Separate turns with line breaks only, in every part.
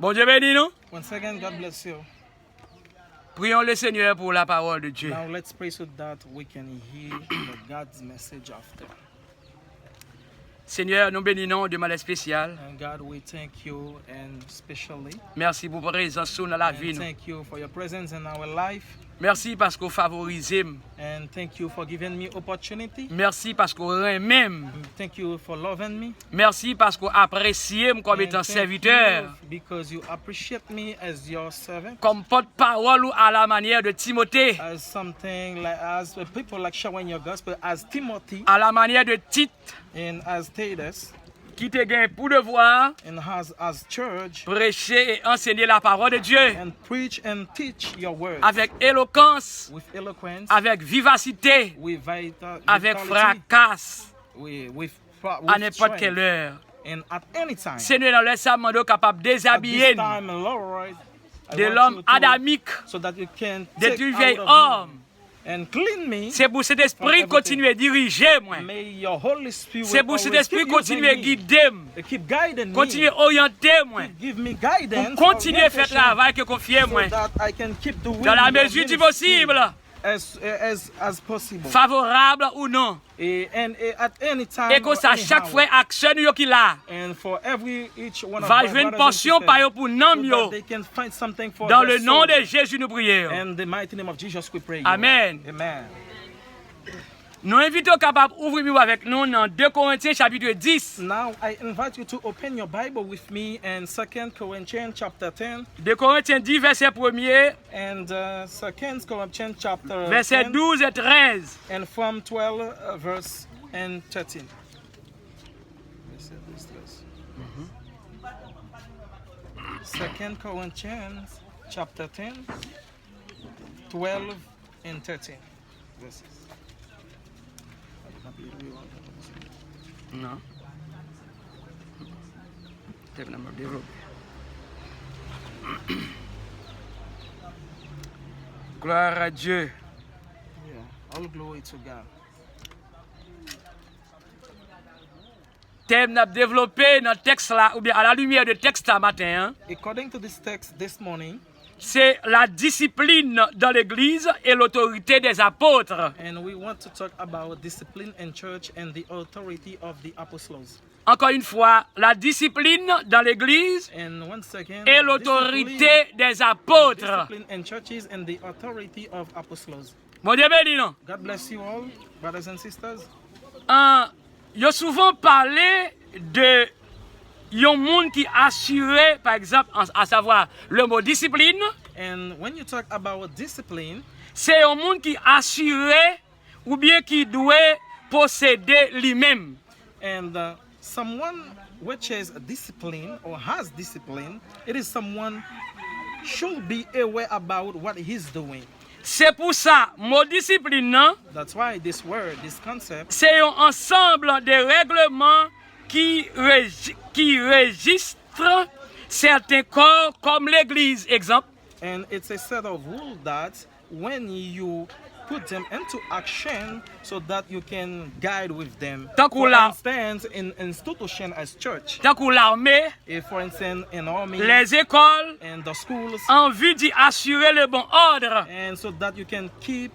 Bon Dieu bénit nous.
Once again, God bless you.
Prions le Seigneur pour la parole de Dieu.
Now let's pray so that we can hear God's message after.
Seigneur, nous bénissons de manière spéciale.
And God, we thank you and especially.
Merci pour votre présence dans la vie.
Thank you for your presence in our life.
Merci parce que vous favorisez.
And thank you for giving me opportunity.
Merci parce que vous même.
Thank you for loving me.
Merci parce que vous appréciez comme étant serviteur.
Because you appreciate me as your servant.
Comme porte-parole ou à la manière de Timothée.
As something like as people like showing your gospel as Timothy.
À la manière de Tite.
And as Titus.
Qui te gagne pour devoir
and as church,
prêcher et enseigner la parole de Dieu
and preach and teach your word
avec éloquence,
with eloquence,
avec vivacité, avec fracas, à n'importe quelle heure.
And at any time.
Seigneur, laisse ça capable de déshabiller de l'homme adamique,
so that you can
de tout vieil homme.
And clean me.
C'est pour cet esprit continuer à diriger moi. C'est pour cet esprit continuer à guider moi. Continuer à orienter moi. Pour continuer à faire le travail que confier moi. Dans la mesure du possible.
As possible.
Favorable ou non.
And at any time.
Et que ça chaque fois action yo qui là.
And for each one of
va jouer une portion par yo pour nom yo. Dans le nom de Jésus nous prions.
In the mighty name of Jesus we pray.
Amen.
Amen.
Nous invitons capable ouvrir avec nous dans 2 Corinthiens chapitre 10.
Now I invite you to open your Bible with me in 2 Corinthians chapter 10.
2 Corinthiens 10 verset 1er.
And 2 Corinthians chapter
verset
10,
12 et 13.
And from 12 verse and 13. 2 Corinthians chapter 10, 12 and 13 verses.
Non. Gloire à Dieu.
Yeah, all glory to God.
Thème n'a développé dans le texte là, ou bien à la lumière de texte à matin.
According to this text this morning.
C'est la discipline dans l'église et l'autorité des apôtres.
And we want to talk about discipline in church and the authority of the apostles.
Encore une fois, la discipline dans l'église et l'autorité des apôtres.
Discipline in churches and the authority of apostles.
Bon Dieu béni non.
God bless you all, brothers and sisters.
Yo souvent parlé de yon monde qui assuré, par exemple, à savoir le mot discipline.
And when you talk about discipline,
c'est un monde qui assuré ou bien qui doit posséder lui-même.
And someone which is disciplined or has discipline, it is someone should be aware about what he's doing.
C'est pour ça, mot discipline,
that's why this word, this concept,
c'est un ensemble de règlements qui registre certains corps comme l'église, exemple.
And it's a set of rules that when you put them into action so that you can guide with them. For instance, in institution as church.
Tant que l'armée,
for instance, in army,
les écoles,
and the schools,
en vue d'y assurer le bon ordre.
And so that you can keep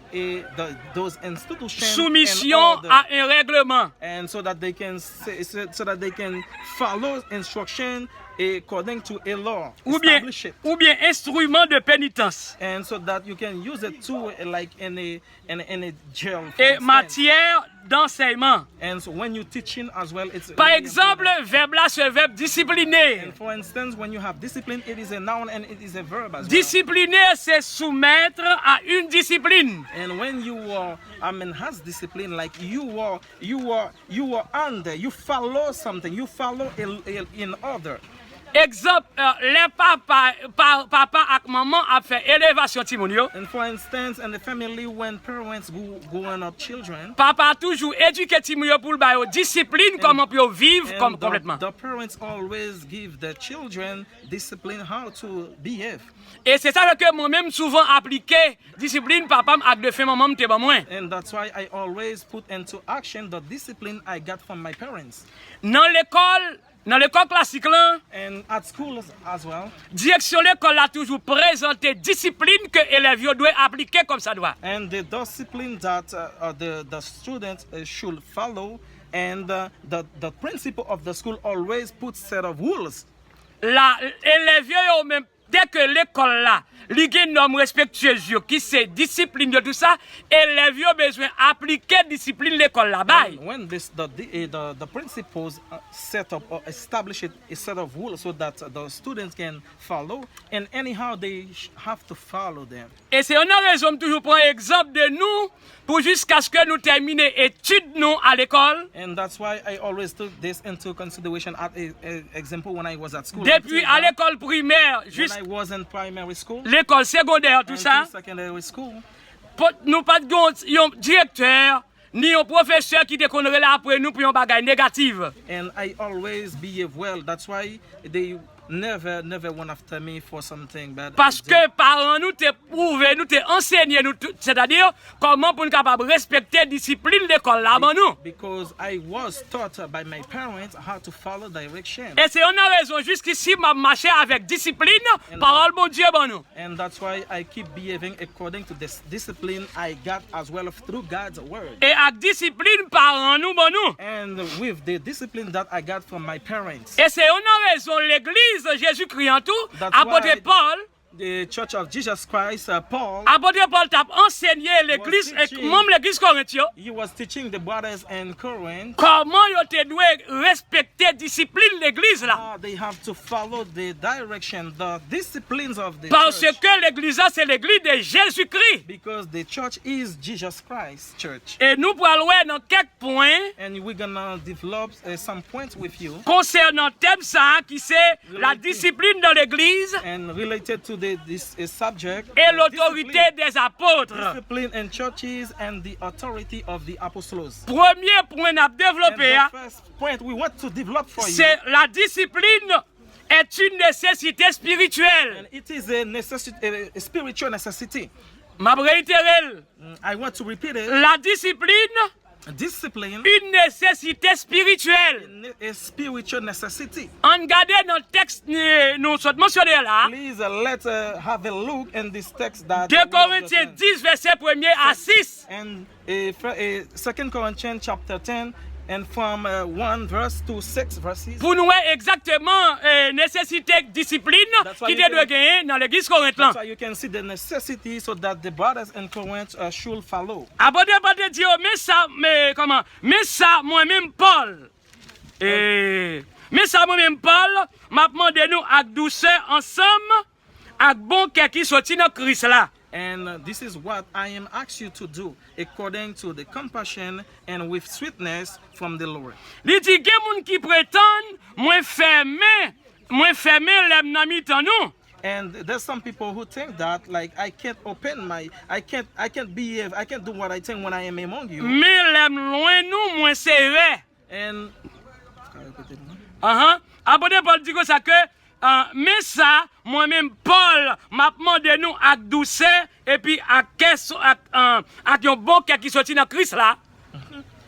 those institutions
soumission à un règlement.
And so that they can follow instruction according to a law.
Ou bien instrument de pénitence.
And so that you can use it too, like in a jail.
Et matière d'enseignement.
And so when you teaching as well, it's.
Par exemple, verbe là, c'est verbe discipliner.
And for instance, when you have discipline, it is a noun and it is a verb as well.
Discipliner, c'est soumettre à une discipline.
And when you has discipline, like you are under, you follow something, you follow in order.
Exemple, les papa et maman a fait élévation Timonio.
And for instance, in the family, when parents growing up children,
papa a toujours éduqué Timonio pour le discipline comment pour vivre comme complètement.
The parents always give the children discipline how to behave.
Et c'est ça que moi-même souvent appliqué discipline papa avec de fait maman te ba moins.
And that's why I always put into action the discipline I got from my parents.
Dans l'école Dans l'école classique là,
and at schools as well.
Direction l'école a toujours présenté discipline que élèves doivent appliquer comme ça doit.
And the discipline that the students should follow, and the principal of the school always puts set of rules.
La élèves yo même dès que l'école là, li gen norme respectueuse yo qui c'est discipline de tout ça, élèves yo besoin appliquer discipline l'école là bas.
When the principals set up or establish a set of rules so that the students can follow, and anyhow they have to follow them.
Et c'est une raison toujours prendre exemple de nous pour jusqu'à ce que nous terminions études nous à l'école.
And that's why I always took this into consideration at example when I was at school.
Depuis à l'école primaire
when I was in primary school.
L'école secondaire tout ça.
Secondary school.
Nous pas un directeur ni un professeur qui te connaît là après nous pour un bagage négatif.
And I always behave well. That's why they never went after me for something bad.
Parce que parents nous te prouvé, nous te enseigné, c'est-à-dire comment pour nous capable respecter discipline l'école là nous.
Because I was taught by my parents how to follow direction.
Et c'est une raison jusqu'ici m'a marché avec discipline, parole bon Dieu bon nous.
And that's why I keep behaving according to this discipline I got as well through God's word.
Et avec discipline parents nous bon nous.
And with the discipline that I got from my parents.
Et c'est une raison l'église Jésus-Christ en tout, apôtre Paul,
the Church of Jesus Christ, Paul,
apôtre Paul t'a enseigné l'église, même l'église Corinthien.
He was teaching the brothers in Corinth.
Comment ils te doivent respecter discipline l'église là.
They have to follow the direction, the disciplines of the
Parce
church.
que l'église c'est l'église de Jésus-Christ.
Because the church is Jesus Christ church.
Et nous pourrons voir dans quelques points.
And we're gonna develop some points with you.
Concernant thème ça qui c'est la discipline dans l'église.
And related to this subject.
Et l'autorité des apôtres.
Discipline in churches and the authority of the apostles.
Premier point à développer.
And the first point we want to develop for you.
C'est la discipline est une nécessité spirituelle.
And it is a necessity, a spiritual necessity.
Ma réitère.
I want to repeat it.
La discipline.
Discipline.
Une nécessité spirituelle.
A spiritual necessity.
En garder dans le texte nous sommes mentionnés là.
Please let's have a look in this text that
2 Corinthiens 10 verset 1er à 6.
And 2 Corinthians chapter 10 and from 1 verse to 6 verses.
Pour nous voir exactement nécessité discipline qui doit gagner dans l'église corinthienne.
That's why you can see the necessity so that the brothers in Corinth should follow.
Abonné pas de dire mais ça moi-même Paul. Mais ça moi-même Paul m'a demandé nous avec douceur ensemble avec bon cœur qui sorti dans Christ là.
And this is what I am asked you to do according to the compassion and with sweetness from the Lord.
Li di gen moun ki prétend moins fermé lèm nan mi tan nou.
And there's some people who think that like I can't behave, I can't do what I think when I am among you.
Mais lèm loin nou moins serré.
And
Abonné Paul dit que ça que mais ça moi-même Paul m'a demandé nous avec douceur et puis avec un bon cœur qui sorti dans Christ là.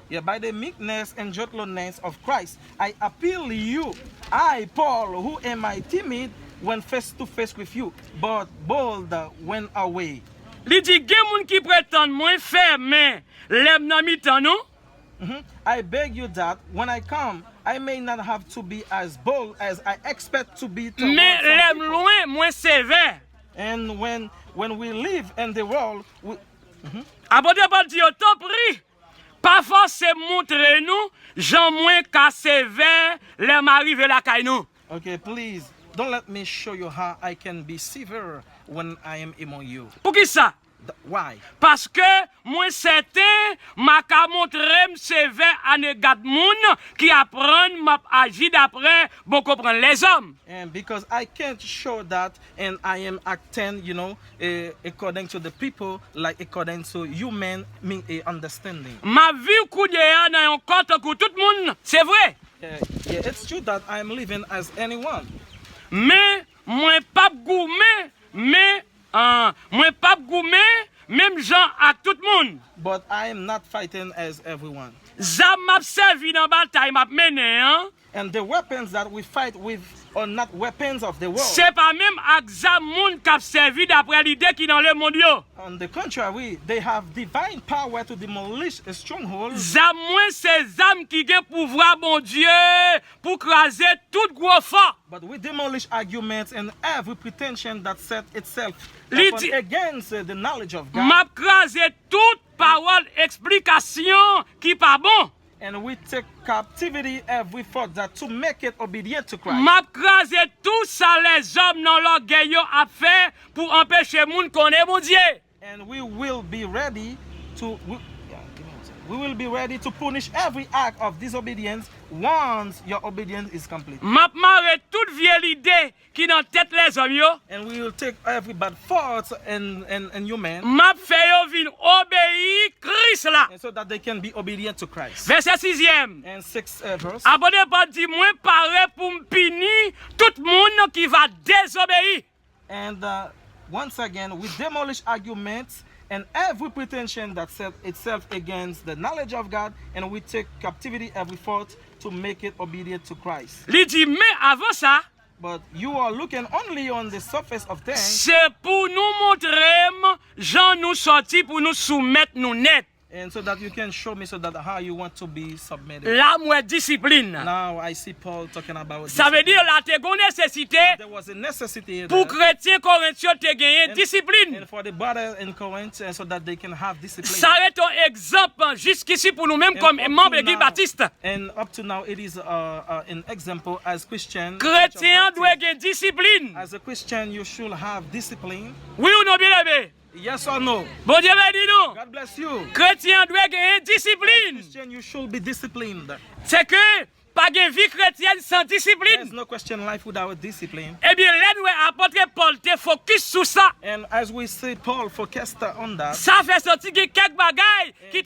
Yeah, by the meekness and gentleness of Christ, I appeal you, I Paul, who am I timid when face to face with you, but bold when away.
Li di gen moun ki prétend moins fermé lèm nan mi tan nou.
I beg you that when I come, I may not have to be as bold as I expect to be.
Mais lèm loin moins sévère.
And when we live in the world,
Abonné Paul dit au temps pris. Pas forcément montrer nous, Jean moins qu'à sévère lèm arrive la kay nou.
Okay, please don't let me show you how I can be severe when I am among you.
Pour qui ça?
Why?
Parce que moi certain m'a ka montrer sévère à negat moun qui apprend m'a agi d'après bon comprendre les hommes.
And because I can't show that and I am acting, according to the people, like according to human understanding.
Ma vie koudéa nan yon compte pour tout le monde, c'est vrai.
Yeah, it's true that I am living as anyone.
Mais moi pas gourmet, même gens à tout le monde.
But I am not fighting as everyone.
Ça m'a servi dans bataille m'a mené
And the weapons that we fight with are not weapons of the world.
C'est pas même exam moun k'ap servi d'après l'idée qui dans le monde yo.
On the contrary, they have divine power to demolish a stronghold.
Zam moins c'est zam qui gen pouvoir bon Dieu pour craser tout gros fort.
But we demolish arguments and every pretension that set itself
Liti-
against the knowledge of God.
M'a craser toute parole explication qui pas bon.
And we take captivity every thought that to make it obedient to Christ.
M'a craser tout ça les hommes dans l'orgueil yo a fait pour empêcher moun connaître mon Dieu.
And we will be ready to we will be ready to punish every act of disobedience once your obedience is complete.
M'a marre toute vieille idée qui dans tête les hommes yo.
And we will take every bad thought and human,
M'a fait yo vin obéir Christ là.
and so that they can be obedient to Christ.
Verset 6e.
And 6th verse.
Abonné pas dit moins paré pour me punir tout monde qui va désobéir.
And once again, we demolish arguments and every pretension that set itself against the knowledge of God, and we take captivity every thought to make it obedient to Christ.
Li dit mais avant ça,
But you are looking only on the surface of things,
c'est pour nous montrer Jean nous sorti pour nous soumettre nous net.
and so that you can show me so that how you want to be submitted.
Là moi discipline.
Now I see Paul talking about
Ça veut
discipline.
dire la te gon nécessité
There was a necessity
pour
there,
chrétiens corinthiens te gagner discipline.
and for the brothers in Corinth, and so that they can have discipline.
Ça va être un exemple jusqu'ici pour nous-mêmes
And
comme
up to
membres de l'Église
now-
baptiste.
And up to now, it is an example as Christian.
Chrétien doit gagner discipline.
As a Christian, you should have discipline.
Oui ou non bien aimé?
Yes or no?
Bon Dieu va dire non.
God bless you.
Chrétien doit gagner discipline.
Christian, you should be disciplined.
C'est que pas de vie chrétienne sans
There's
discipline.
no Christian life without discipline.
Eh bien, là, nous apôtre Paul te focus sur ça.
And as we see Paul focused on that,
Ça fait sortir que quelques bagailles qui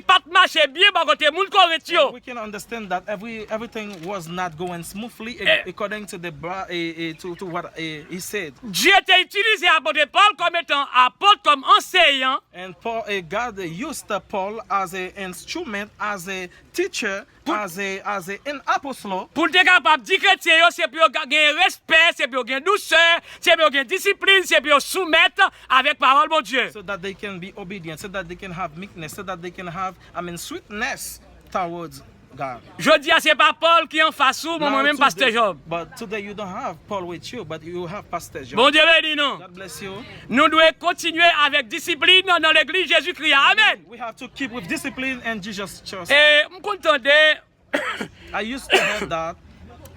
pas marché bien par côté moun corintio.
we can understand that everything was not going smoothly according to to what he said.
Dieu t'a utilisé apôtre Paul comme étant apôtre, comme enseignant.
And Paul, God used Paul as an instrument, as a teacher, as an apostle,
Pour te capable dire chrétien, c'est pour gagner respect, c'est pour gagner douceur, c'est pour gagner discipline, c'est pour soumettre avec parole mon Dieu.
so that they can be obedient, so that they can have meekness, so that they can have, sweetness towards God.
Je dis, c'est pas Paul qui en face ou
Now,
moi-même pasteur
today-
Job.
But today you don't have Paul with you, but you have Pastor John.
Bon Dieu veut dire non.
God bless you.
Nous devons continuer avec discipline dans l'église Jésus-Christ. Amen.
We have to keep with discipline and Jesus Church.
Et je m'entendais,
I used to have that.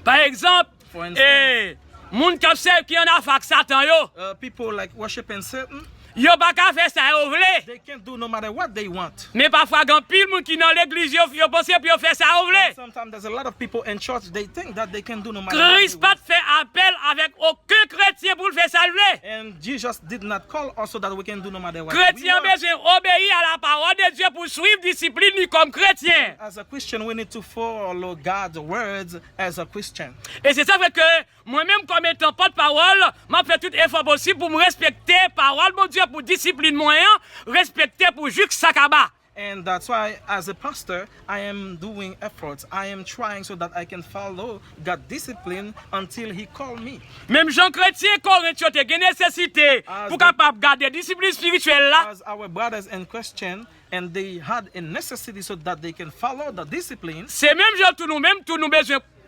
par exemple,
For instance,
moun qui en a fait Satan yo.
People like worshiping Satan,
Yo pas qu'à faire ça yo vle.
they can't do no matter what they want.
Mais parfois grand pile moun qui dans l'église yo pense pour yo faire ça yo vle.
Sometimes there's a lot of people in church, they think that they can do no matter what they
Christ pas
want.
fait appel avec aucun chrétien pour le faire ça yo vle.
And Jesus did not call us so that we can do no matter what we
Chrétien
want.
besoin obéir à la parole de Dieu pour suivre discipline comme chrétien.
As a Christian, we need to follow God's words as a Christian.
Et c'est ça fait que moi-même comme étant porte-parole, m'a fait tout effort possible pour me respecter parole mon Dieu pour discipline moyen, respecter pour juge sakaba.
And that's why, as a pastor, I am doing efforts. I am trying so that I can follow God's discipline until He call me.
Même Jean chrétien Corinthien te gen nécessité pour capable garder discipline spirituelle là.
As our brothers in Christian, and they had a necessity so that they can follow the discipline.
C'est même Jean tout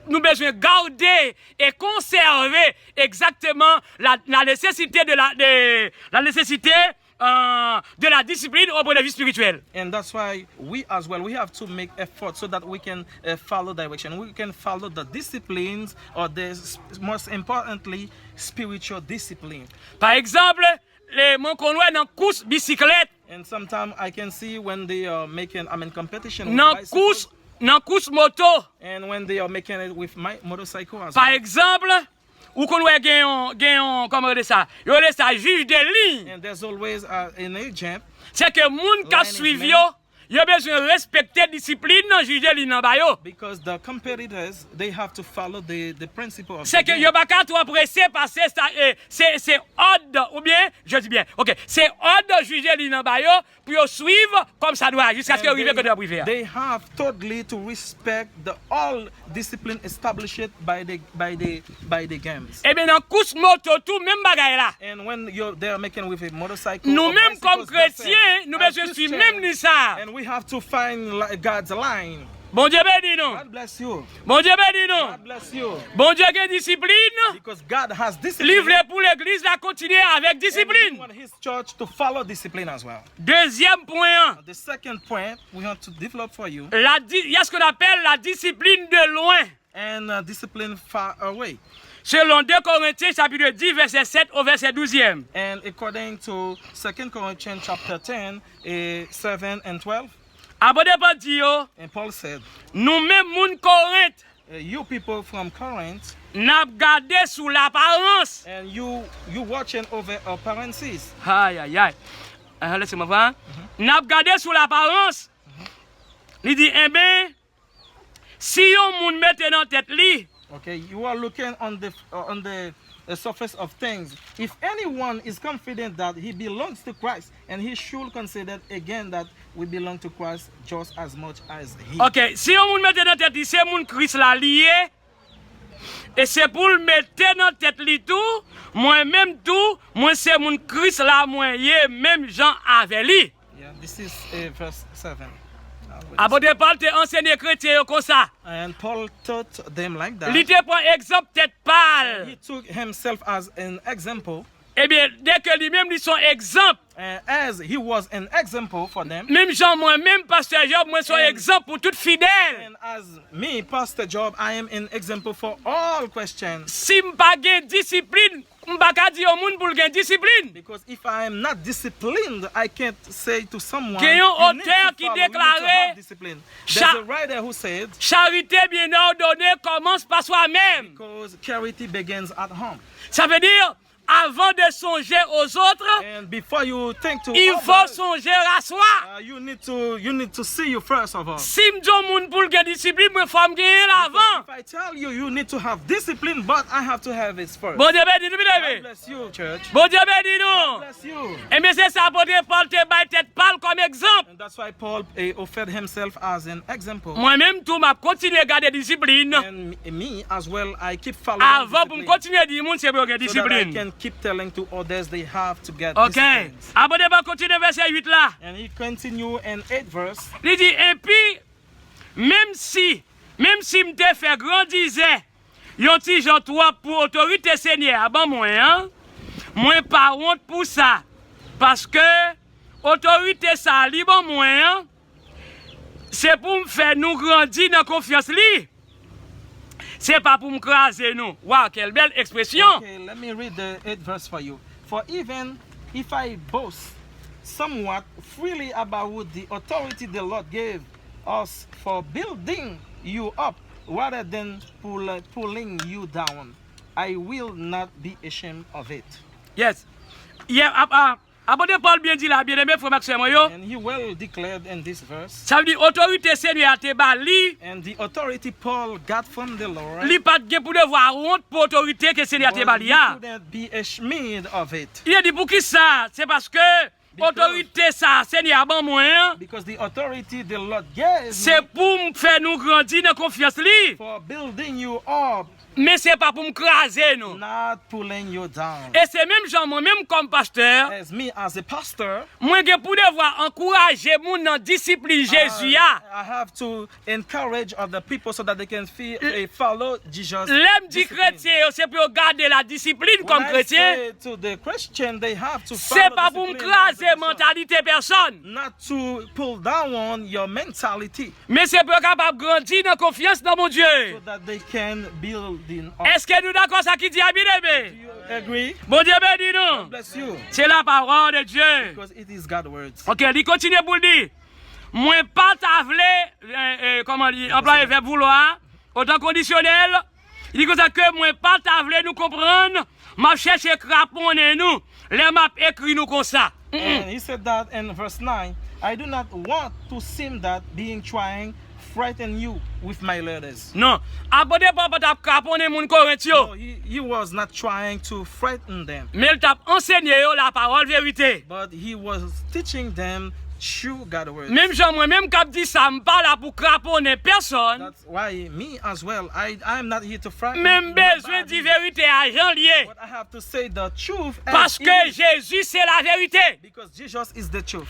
nous besoin garder et conserver exactement la nécessité de la discipline au point de vue spirituel.
And that's why we as well, we have to make effort so that we can follow direction. We can follow the disciplines, or most importantly, spiritual discipline.
Par exemple, les mon connois dans course bicyclette,
And sometimes I can see when they are making, competition with
dans
bicycles,
course moto.
and when they are making it with my motorcycle as
Par
well.
exemple, ou qu'on voit comment on dit ça, il y a ça juge de ligne.
And there's always an agent.
C'est que moun qui
Line
suivi
man.
Yo besoin respecter discipline nan juger li nan ba yo.
Because the competitors, they have to follow the principle of
C'est que yo pas ka trop pressé parce que c'est ordre ou bien je dis bien. OK, c'est ordre juger li nan ba yo pour yo suivre comme ça doit jusqu'à ce que arrive que doit privé.
They have totally to respect the all discipline established by the games.
Et bien dans course moto tout même bagaille là.
And when they are making with a motorcycle,
nous même comme chrétiens, nous besoin suivre même ni ça.
And we have to find God's line.
Bon Dieu béni nous.
God bless you.
Bon Dieu béni nous.
God bless you.
Bon Dieu qui discipline.
Because God has discipline.
Livre pour l'église la continuer avec discipline.
We want his church to follow discipline as well.
Deuxième point.
The second point we want to develop for you.
Il y a ce qu'on appelle la discipline de loin.
And discipline far away.
Selon 2 Corinthiens chapitre 10 verset 7 au verset 12e.
And according to 2 Corinthians chapter 10, 7 and 12.
And
Paul said,
nous-mêmes moun Corinthe,
you people from Corinth,
n'a gardé sous l'apparence.
And you watching over appearances.
Aïe aïe aïe. Laissez-moi voir. N'a gardé sous l'apparence. Il dit eh ben si on moun mette dans tête li.
Okay, you are looking on the surface of things. If anyone is confident that he belongs to Christ, and he should consider again that we belong to Christ just as much as he.
Ok, si on moun mette dans tête li, c'est moun Christ la lié. Et c'est pour le mettre dans tête li tout, moi-même tout, moi c'est moun Christ la moyen, même Jean avec lui.
Yeah, this is verse 7.
Apôtre Paul te enseigné chrétien comme ça.
And Paul taught them like that.
Il te prend exemple tête pâle.
He took himself as an example.
Eh bien, dès que lui-même lui son exemple.
As he was an example for them.
Même Jean, moi, même Pasteur Job, moi, son exemple pour tout fidèle.
And as me, Pastor Job, I am an example for all Christians.
Si m'pas gen discipline, m'pas ka di au monde pour gen discipline.
Because if I am not disciplined, I can't say to someone.
Il y a un auteur qui déclarait,
there's a writer who said,
charité bien ordonnée commence par soi-même.
Because charity begins at home.
Ça veut dire, avant de songer aux autres,
and before you think to
il faut
others,
songer à soi.
You need to see you first of all.
Si m'don moun pour gen discipline, moi faut m'gagner l'avant.
If I tell you, you need to have discipline, but I have to have it first.
Bon Dieu béni nous,
God bless you, church.
Bon Dieu béni nous.
God bless you.
Et mais c'est ça, apôtre Paul te baille tête pâle comme exemple.
And that's why Paul offered himself as an example.
Moi-même tout m'a continué à garder discipline.
And me as well, I keep following
avant pour me continuer à dire moun c'est pour garder discipline.
So that I can keep telling to others they have to get
discipline. OK. Apôtre Paul continue verset 8 là.
And he continue in 8 verse.
Il dit et puis même si m'te fait grandir yon ti jan toi pour autorité Seigneur ban moi pas honte pour ça parce que autorité ça li bon moi c'est pour me faire nous grandir dans confiance li. C'est pas pour me craser nous. Wow, quelle belle expression.
Okay, let me read the 8th verse for you. For even if I boast somewhat freely about the authority the Lord gave us for building you up rather than pulling you down, I will not be ashamed of it.
Yes. Yeah, Apôtre Paul bien dit là, bien aimé frère Maxime yo.
And he well declared in this verse.
Ça veut dire autorité Seigneur te bali.
And the authority Paul got from the Lord.
Li pas gen pour devoir honte pour autorité que Seigneur te bali ya.
He couldn't be ashamed of it.
Il a dit pour qui ça? C'est parce que autorité ça Seigneur ban moi.
Because the authority the Lord gave.
C'est pour me faire nous grandir dans confiance li.
For building you up.
Mais c'est pas pour me craser non.
Not pulling you down.
Et c'est même genre moi même comme pasteur.
As me as a pastor.
Moi j'ai pour devoir encourager moun dans discipline Jésus ya.
I have to encourage other people so that they can follow Jesus.
L'aime dit chrétien, c'est pour garder la discipline comme chrétien.
To the Christian, they have to follow.
C'est pas pour me craser mentalité personne.
Not to pull down on your mentality.
Mais c'est pour capable grandir dans confiance dans mon Dieu.
So that they can build.
Est-ce que nous d'accord ça qui dit à bien-aimé?
Do you agree?
Bon Dieu béni nous.
God bless you.
C'est la parole de Dieu.
Because it is God's words.
OK, il continue pour le dire. Moi pas t'avler comment dire employer verbe vouloir autant conditionnel. Il dit comme ça que moi pas t'avler nous comprendre, m'a chercher craponner nous. Les m'a écrit nous comme ça.
And he said that in verse 9. I do not want to seem that being trying frighten you with my letters.
Non, apôtre Paul t'a craponné moun Corinthiens.
No, he was not trying to frighten them.
Mais il t'a enseigné la parole vérité.
But he was teaching them true God's words.
Même Jean moi-même qui dit ça me pas là pour craponner personne.
That's why me as well. I'm not here to frighten.
Même besoin de vérité à Jean lié.
But I have to say the truth.
Parce que Jésus c'est la vérité.
Because Jesus is the truth.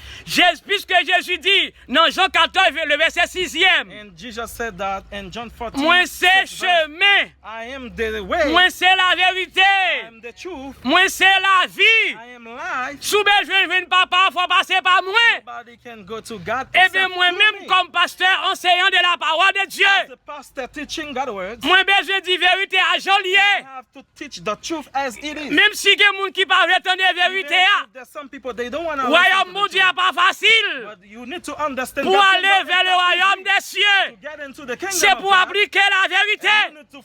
Puisque Jésus dit dans Jean 14 le verset 6e.
And Jesus said that in John 14.
Moi c'est chemin.
I am the way.
Moi c'est la vérité.
I am the truth.
Moi c'est la vie.
I am life.
Sous besoin de papa faut passer par moi.
Nobody can go to God.
Et bien moi-même comme pasteur enseignant de la parole de Dieu.
As a pastor teaching God's words.
Moi besoin de vérité à Jean lié.
I have to teach the truth as it is.
Même si il y a des gens qui ne peuvent pas entendre la vérité.
There's some people they don't want to.
Royaume mon Dieu n'est pas facile.
But you need to understand.
Pour aller vers le royaume des cieux. C'est pour appliquer la vérité.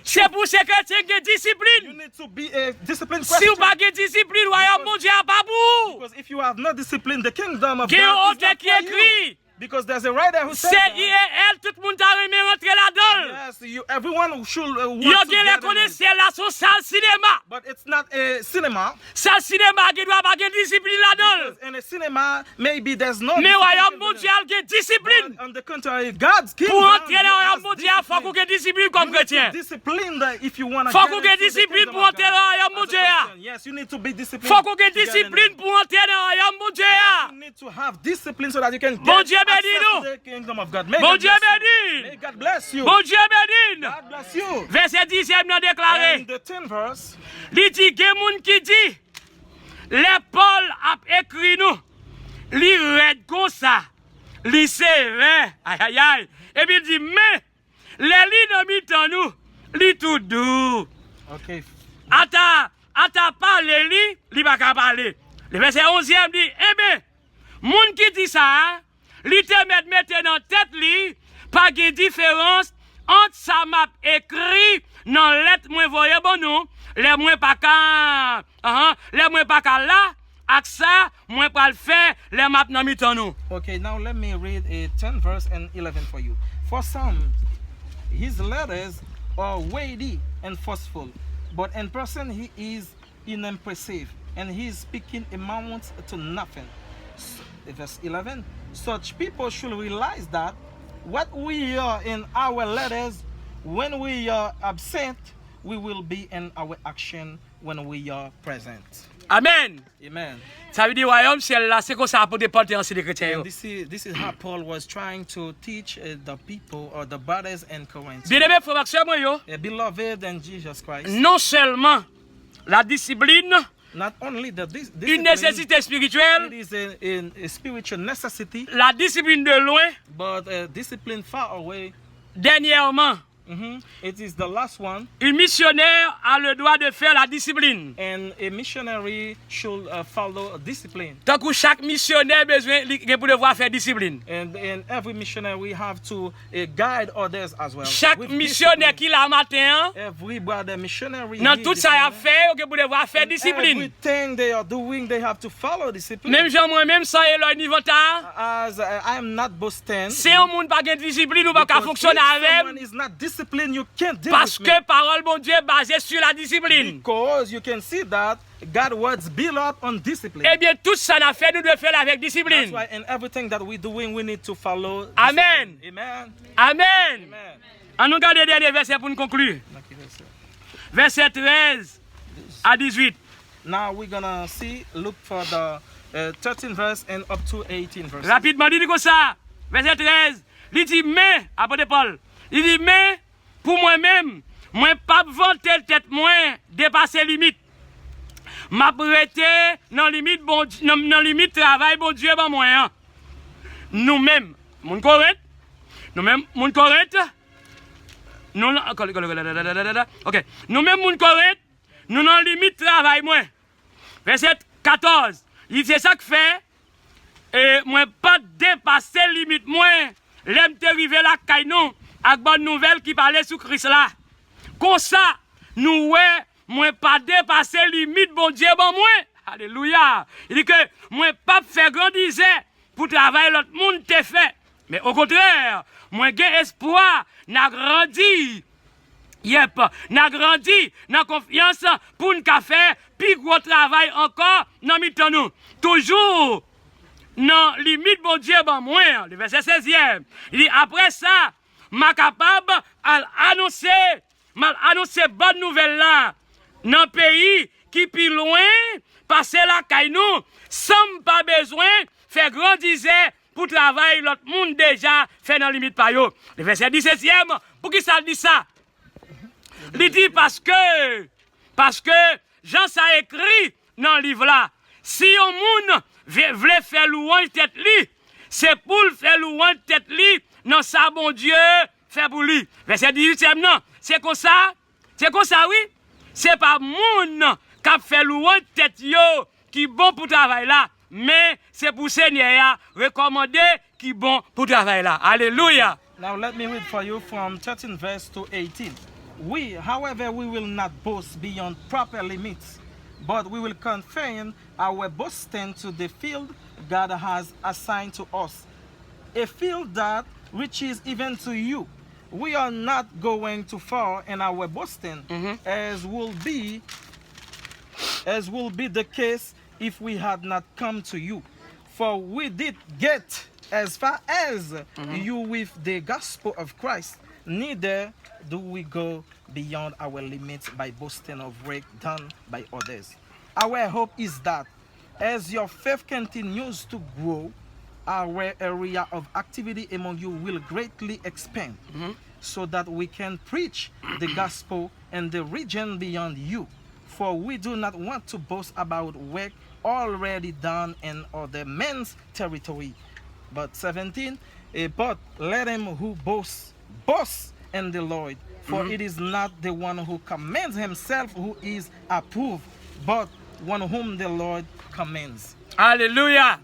C'est pour ces chrétiens qui ont discipline.
You need to be a disciplined
Si vous n'avez pas de discipline, le royaume mon Dieu n'est pas pour.
Because if you have no discipline, the kingdom of
Il y a un
God is
autre
not
qui
for you.
écrit.
Because there's a writer who said
C'est
that.
IEL, tout le monde a remis rentrer là-dedans.
Yes, everyone should
Il
work
y a les
together.
connaisseurs là, son salle cinéma.
But it's not a cinema.
Salle cinéma qui doit avoir de discipline là-dedans.
In a cinema, maybe there's no.
Mais le royaume
discipline.
mondial a discipline.
But on the contrary, God's kingdom.
Pour entrer dans le royaume
has
mondial, il faut qu'on ait discipline comme chrétien.
discipline that if you want to.
Faut qu'on ait discipline pour entrer dans le royaume mondial.
Yes, you need to be disciplined.
Faut qu'on ait discipline pour entrer dans le royaume mondial.
You need to have discipline so that you can
Bon
get
Dieu béni
access
nous.
to the kingdom of God. May
Bon
God
Dieu
bless you.
béni.
May God bless you.
Bon Dieu béni.
God bless you.
Verset 10e nous déclaré.
And the 10th verse.
Il dit, il y a des gens qui disent, les Paul a écrit nous, li red comme ça, li sévère, aïe aïe aïe. Et puis il dit, mais, les li dans mi-temps nous, li tout doux.
Okay.
Ata parler li pas qu'à parler. Le verset 11e dit, eh bien, moun qui dit ça, li te mette dans tête li, pas de différence entre ça m'a écrit dans lettre moi voyez bon nous, les moins pas qu'à les moins pas qu'à là, avec ça, moi pas le faire, les map dans mi-temps nous.
Okay, now let me read a 10th verse and 11 for you. For some, his letters are weighty and forceful, but in person he is unimpressive, and he is speaking amounts to nothing. Verse 11, such people should realize that what we are in our letters, when we are absent, we will be in our action when we are present.
Amen.
Amen.
Ça veut dire royaume ciel là, c'est comme ça pour déporter en des chrétiens.
And this is how Paul was trying to teach the people or the brothers in Corinth.
Bien-aimés frères et sœurs moi yo.
Beloved in Jesus Christ.
Non seulement la discipline,
Not only the
une nécessité spirituelle,
it is a spiritual necessity,
la discipline de loin,
but discipline far away.
dernièrement,
It is the last one,
un missionnaire a le droit de faire la discipline.
and a missionary should follow discipline.
Tant que chaque missionnaire besoin pour devoir faire discipline.
And every missionary have to guide others as well.
Chaque
with
missionnaire qui l'a matin,
every brother missionary.
dans
here
tout
this
ça à
morning,
faire, pour devoir faire
and
discipline.
everything they are doing, they have to follow discipline.
Même Jean moi-même sans éloigner niveau tard,
As I am not boasting.
c'est un monde pas de discipline ou pas qu'à
Because
fonctionner
if
avec.
someone is not disciplined, you can't deal
Parce
with me.
que parole bon Dieu est basée sur la discipline.
Because you can see that God's words build up on discipline.
Eh bien, tout ça n'a fait, nous devons faire avec
That's
discipline.
why in everything that we're doing, we need to follow.
Amen.
discipline. Amen.
Amen.
Amen.
On nous garde les derniers versets pour nous conclure.
Okay, that's it.
Verset 13 à 18.
Now we're gonna look for the 13th verse and up to 18 verse.
Rapidement, il dit comme ça. Verset 13. Il dit, mais, apôtre Paul, il dit, mais, pour moi-même, moi pas vanter tête moi dépasser limite. M'a prêté dans limite bon dans limite travail bon Dieu bon moyen. Nous-mêmes, mon Corinthe, nous-mêmes mon Corinthe. Nous OK. Nous-mêmes mon Corinthe, nous dans limite travail moi. Verset 14. Il c'est ça que fait et moi pas dépasser limite moi. L'aime te river la caille non avec bonne nouvelle qui parlait sur Christ là. Comme ça, nous ouais, moi pas dépasser limite bon Dieu bon moi. Alléluia. Il dit que moi pas faire grandir pour travailler l'autre monde te fait. Mais au contraire, moi j'ai espoir, n'a grandi. Yep, n'a grandi, n'a confiance pour nous faire plus gros travail encore dans nous. Toujours dans limite bon Dieu ben moins, le verset 16e. Il dit après ça, m'a capable annoncer bonne nouvelle là dans pays qui plus loin passer la caille nous sans pas besoin faire grandir pour travailler l'autre monde déjà fait dans limite par yo. Le verset 17e, pour qui ça dit ça? Il dit parce que Jean ça écrit dans le livre là. Si un monde veut faire louange tête li, c'est pour faire louange tête li, non ça bon Dieu fait pour lui. Verset 18e non, c'est comme ça oui. C'est pas monde qui fait louange tête yo qui bon pour travail là, mais c'est pour Seigneur recommander qui bon pour travail là. Alléluia.
Now let me read for you from 13 verse to 18. We, however, we will not boast beyond proper limits, but we will confine our boasting to the field God has assigned to us, a field that reaches even to you. We are not going too far in our boasting, as will be the case if we had not come to you. For we did get as far as you with the gospel of Christ, neither do we go beyond our limits by boasting of work done by others. Our hope is that as your faith continues to grow, our area of activity among you will greatly expand, so that we can preach the gospel in the region beyond you. For we do not want to boast about work already done in other men's territory. But 17, but let him who boasts, boast in the Lord. For it is not the one who commends himself who is approved, but one whom the Lord commends.
Alléluia.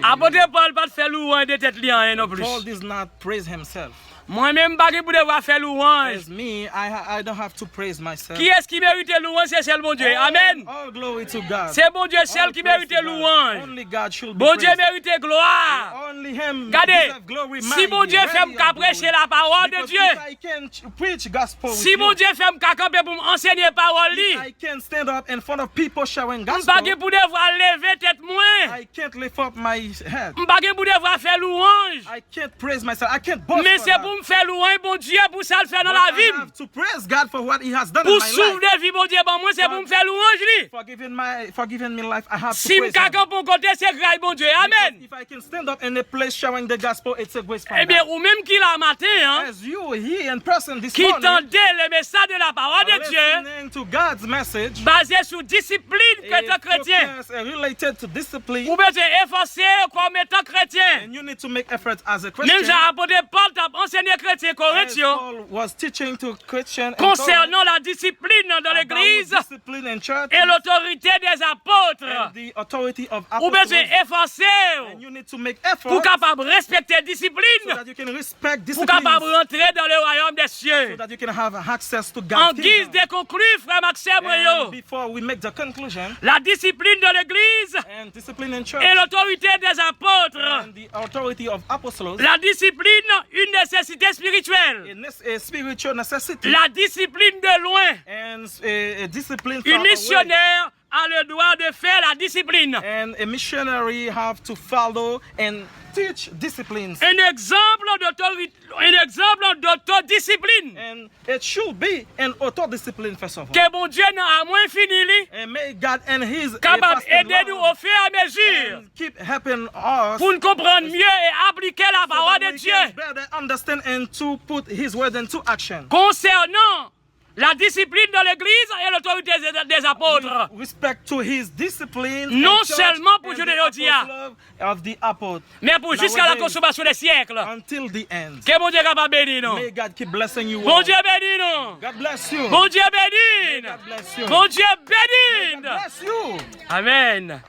Apôtre Paul pas faire louange de tête li en non plus.
Paul does not praise himself.
Moi-même, je pour devoir faire louange.
As me, I don't have to praise myself.
Qui est-ce qui mérite louange? C'est seul bon Dieu. Amen.
All glory to God.
C'est bon Dieu seul qui mérite louange.
Only God should be
bon Dieu
praised.
mérite gloire.
Only him
Regardez,
glory,
si bon Dieu fait me prêcher la parole de Dieu,
I can preach gospel
si bon Dieu fait me camper pour enseigner la parole,
I can stand up in front of people showing
je
gospel.
ne pour devoir lever tête moins.
I can't lift up my head.
Je ne pour devoir faire louange.
I can't praise myself. I can't boast.
Mais
for
c'est
that.
pour me faire louange, bon Dieu, pour ça le faire dans la
I
vie.
have to praise God for what He has done
Pour
in my
souffle
life.
de vie, bon Dieu, bon moi, c'est pour me faire louange. Li.
For giving me life, I have to
Si je
praise Him.
suis pour côté, c'est grâce, bon Dieu. Amen.
If I can stand up in a place showing the gospel, it's a grace from
Eh bien,
God.
ou même qui l'a matin, hein,
As you here in person this
qui
morning,
tendait le message de la parole de Dieu,
listening to God's message,
basé sur discipline que tu chrétien,
related to discipline,
ou bien tu es efforcé comme étant chrétien.
and you need to make efforts as a
Même
Christian.
j'ai apporté Paul t'a enseigné chrétien
As
Corinthians
Paul was teaching to Christians
concernant la discipline dans l'église
discipline in church
et l'autorité des apôtres.
and the authority of
Ou bien tu
apostles,
es efforcé
and you need to make efforts
pour capable respecter
so
discipline,
that you can respect
pour
discipline,
capable rentrer dans le royaume des
so
cieux.
that you can have access to
En
God's
guise
kingdom.
de conclure, frère Maxime
And
Rio,
before we make the conclusion,
la discipline de l'église
and discipline in church
et l'autorité des apôtres.
and the authority of apostles,
La discipline, une nécessité spirituelle.
a spiritual necessity,
La discipline de loin.
and a discipline
Une
far away.
missionnaire a le droit de faire la discipline.
And a missionary have to follow and teach disciplines.
Un exemple d'autodiscipline.
And it should be an auto-discipline first of all.
Que bon Dieu n'a à moins fini, li,
And may God and His
capable
everlasting
d'aider nous
love
au fur et à mesure
and keep helping us
pour nous comprendre mieux et appliquer la
so
parole
that
de
we
Dieu
can better understand and to put His word into action.
concernant la discipline de l'église et l'autorité des apôtres.
With respect to His discipline,
Non
and church
seulement pour
and
Dieu
the
de Yodia,
apostle of the apostles,
mais pour jusqu'à la
nowadays,
consommation des siècles.
until the end.
Que bon Dieu capable bénir nous.
May God keep blessing you
Bon
all.
Dieu bénit nous.
God bless you.
Bon Dieu bénit.
God bless you.
Bon Dieu
God
bénit.
bless you.
Amen.